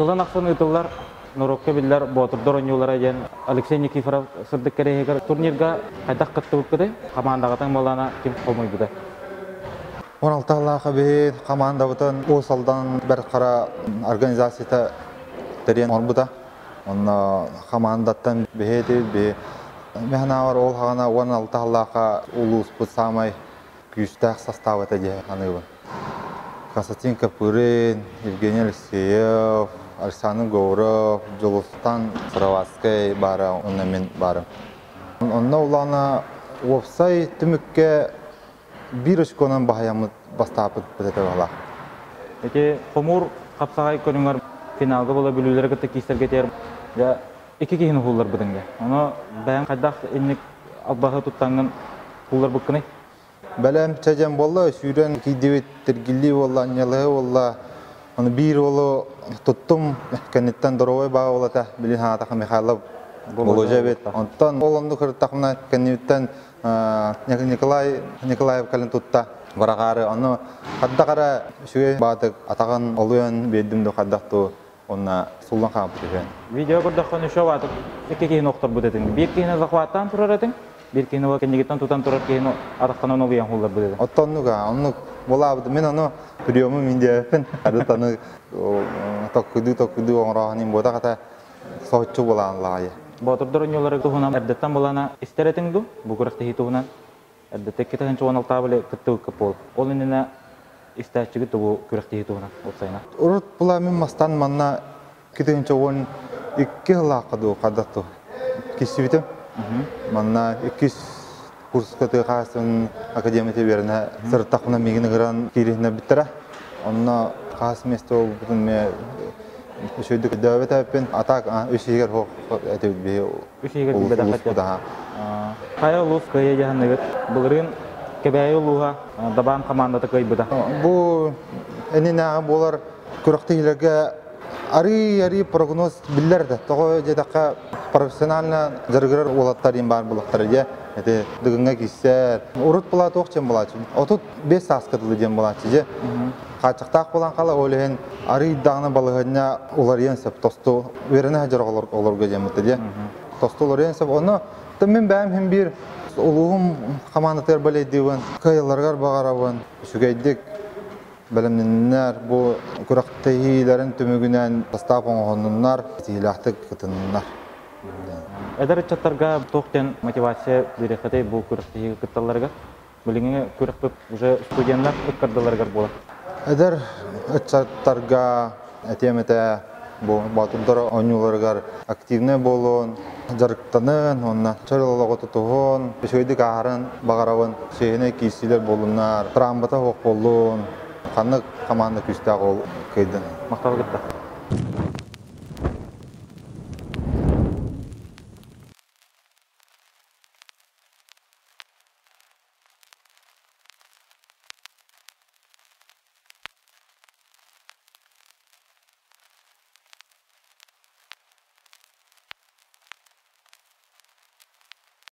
Сылан ақсын ұтылар, Нұрокка білдер бұатырдыр ойнуылар әден Алексей Никифоров сырдық кәрегер турнирға қайдақ қытты өткіде, командағатың болана кем қолмай бұды. 16 аллаға бейін команда бұтын осалдан бір қара организацияда дәрен ор бұда. Оны командаттан бейді бей. Механа бар ол қағана 16 аллаға ұлыс бұд самай күйістәқ састав әтәде қанығы. Константин Капырин, Евгений Алексеев, Александр Говоров, Жолустан Сыраватскай бары, онна мен барым. Онна улана опсай түмікке бір үшконан бағаямыз бастапыд бітеті бала. Эти Хомур қапсағай көріңер финалды бола білулері күтті кейстерге тер. Екі кейіні құлдар бұдыңға. Оны бәйін қайдақ еннік албағы тұттаңын құлдар бұққыны? Бәлем чәжен болы, сүйрен кейдевет тергілі болы, анялығы болы. Оны бір олы тұттым, кәнеттен дұровай баға болы, білін ханатақы Михайлов болы жәбет. Онтан олымды күріттақымна кәнеттен Николаев кәлін тұтта барағары. Оны қаддақара шүйе бағатық атаған олуын бедімді қаддақты онына сұлдан қағып жүрген. Видео көрдіққан үші батық екі кейін оқтар бұдетің. Bir кейіні зақуаттан тұрар едің, bir кейіні кәнегеттен тұтан тұрар кейіні атаққан оны ұян қолдар бұдетің. Оттануға, оны бола бұды. Мен оны приемы менде өпін. Әдіттаны тоққыды оңырағанын бода қата соғытшы болаған лағайы. Батырдар ойнылары тұғынан әрдеттен болана істер етіңді, бұл күріқті хитуғынан. Әрдеттек кетігін чуан алта біле күтті өкіп бол. Ол еніне істәтчігі тұғы күріқті хитуғынан отсайына. Ұрыт бұла мен мастан манна кетігін чуан 2 лақыды қадатту. Кесі бітім. Манна 2 курс көтігі қағасын академияте беріне сұрттақына мегіні ғыран кейрігіне біттірі. Онына қағасы месті ол бұтын мен үшейдік дөбет әппен атақ үшейгер әтеуді бей ұлыс бұда. Қайы ұлыс көйе жағынығыт. Бұлырын кәбәйі ұлуға дабан командаты көй бұда. Бұл әнен әғы болар күріқтігілерге ари прогноз білдерді. Тоғы жетаққа профессионально жарғырар олаттар ең бар бұлықтар еде. Дүгінге кейсер. Ұрыт бұла тоқ жем бұла чын. Отут 5 сасқыдылы жем бұла чын. Қачықтақ болан қала олығын ари дағына балығына олар енсіп тосты веріне жар оларға жемітті де. Тосты олар енсіп, оны мен бәйім хем бір ұлығым командатар бәлейдеуін, қайыларғар бағарауын, шүгейдік бәлімненлер, бұл күрақтығыларын түмігінен бастап оңғынынлар, тегілақтық күтінінлар. Әдір чаттарға тоқтен мотивация берекеті бұл күрақтығы күтталарға, біліңе күрақтық уже студентлер өткардыларғар болады. Әдір чаттарға әтеметі батырдар ойнуларғар активны болуын, жарықтанын, онына чарылығы тұтуғын, шөйдік ағарын бағарауын, шейіне кейсілер болуынар, трамбата оқ болуын, қанық команда күстіғі ол көйдің. Мақтал күтті.